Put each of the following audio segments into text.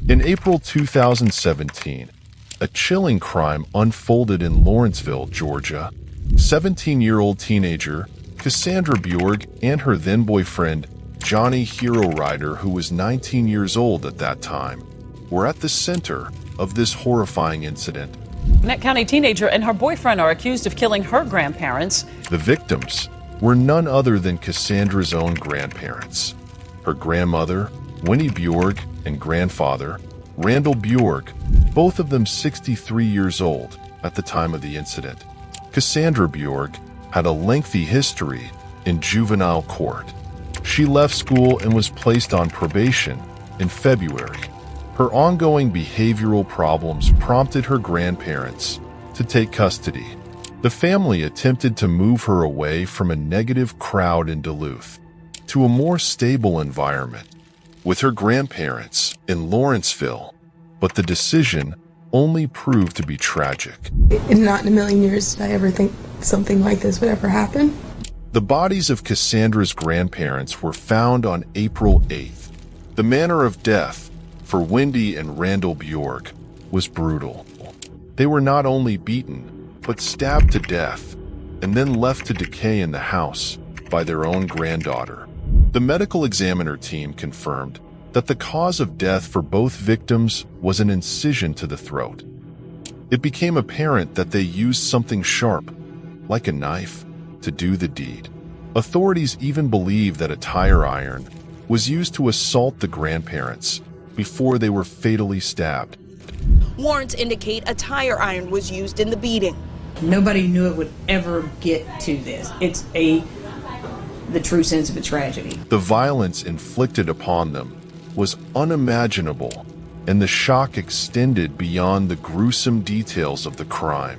In April 2017, a chilling crime unfolded in Lawrenceville, Georgia. 17-year-old teenager Cassandra Bjorge and her then-boyfriend, Johnny Hero Rider, who was 19 years old at that time, were at the center of this horrifying incident. Gwinnett County teenager and her boyfriend are accused of killing her grandparents. The victims were none other than Cassandra's own grandparents. Her grandmother, Wendy Bjorge, and grandfather, Randall Bjorge, both of them 63 years old at the time of the incident. Cassandra Bjorge had a lengthy history in juvenile court. She left school and was placed on probation in February. Her ongoing behavioral problems prompted her grandparents to take custody. The family attempted to move her away from a negative crowd in Duluth to a more stable environment with her grandparents in Lawrenceville, but the decision only proved to be tragic. Not in a million years did I ever think something like this would ever happen. The bodies of Cassandra's grandparents were found on April 8th. The manner of death for Wendy and Randall Bjorge was brutal. They were not only beaten, but stabbed to death and then left to decay in the house by their own granddaughter. The medical examiner team confirmed that the cause of death for both victims was an incision to the throat. It became apparent that they used something sharp, like a knife, to do the deed. Authorities even believe that a tire iron was used to assault the grandparents before they were fatally stabbed. Warrants indicate a tire iron was used in the beating. Nobody knew it would ever get to this. It's the true sense of a tragedy. The violence inflicted upon them was unimaginable, and the shock extended beyond the gruesome details of the crime.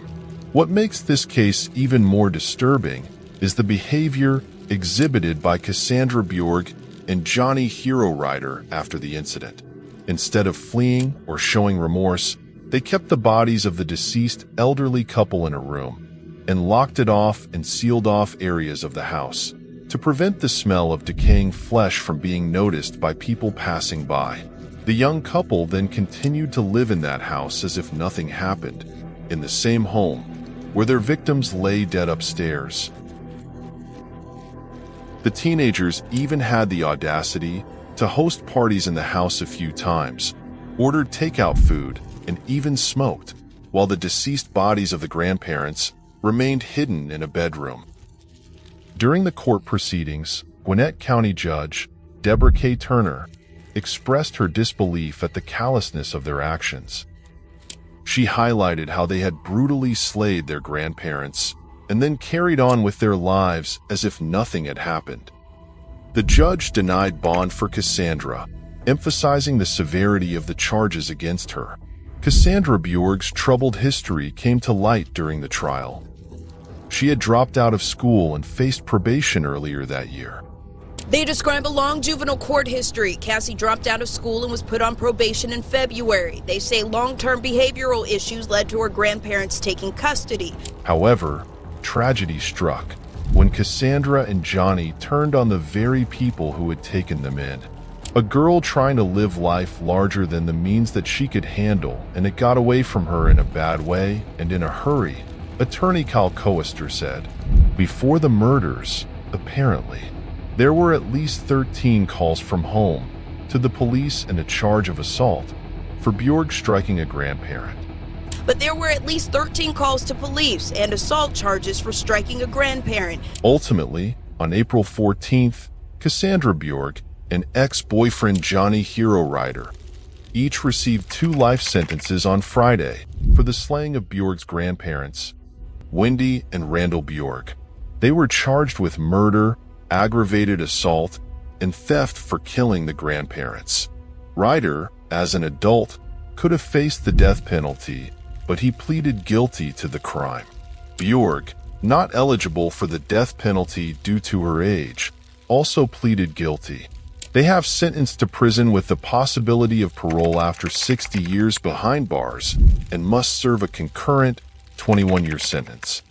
What makes this case even more disturbing is the behavior exhibited by Cassandra Bjorge and Johnny Hero Rider after the incident. Instead of fleeing or showing remorse, they kept the bodies of the deceased elderly couple in a room and locked it off and sealed off areas of the house to prevent the smell of decaying flesh from being noticed by people passing by. The young couple then continued to live in that house as if nothing happened, in the same home where their victims lay dead upstairs. The teenagers even had the audacity to host parties in the house a few times, ordered takeout food, and even smoked, while the deceased bodies of the grandparents remained hidden in a bedroom. During the court proceedings, Gwinnett County Judge Deborah K. Turner expressed her disbelief at the callousness of their actions. She highlighted how they had brutally slayed their grandparents and then carried on with their lives as if nothing had happened. The judge denied bond for Cassandra, emphasizing the severity of the charges against her. Cassandra Bjorge's troubled history came to light during the trial. She had dropped out of school and faced probation earlier that year. They describe a long juvenile court history. Cassie dropped out of school and was put on probation in February. They say long-term behavioral issues led to her grandparents taking custody. However, tragedy struck when Cassandra and Johnny turned on the very people who had taken them in. A girl trying to live life larger than the means that she could handle, and it got away from her in a bad way and in a hurry, Attorney Kyle Coaster said. Before the murders, apparently, there were at least 13 calls from home to the police and a charge of assault for Bjorge striking a grandparent. But there were at least 13 calls to police and assault charges for striking a grandparent. Ultimately, on April 14th, Cassandra Bjorge and ex-boyfriend Johnny Hero Rider each received 2 life sentences on Friday for the slaying of Bjorge's grandparents, Wendy and Randall Bjorge. They were charged with murder, aggravated assault, and theft for killing the grandparents. Rider, as an adult, could have faced the death penalty, but he pleaded guilty to the crime. Bjorge, not eligible for the death penalty due to her age, also pleaded guilty. They have sentenced to prison with the possibility of parole after 60 years behind bars and must serve a concurrent 21-year sentence.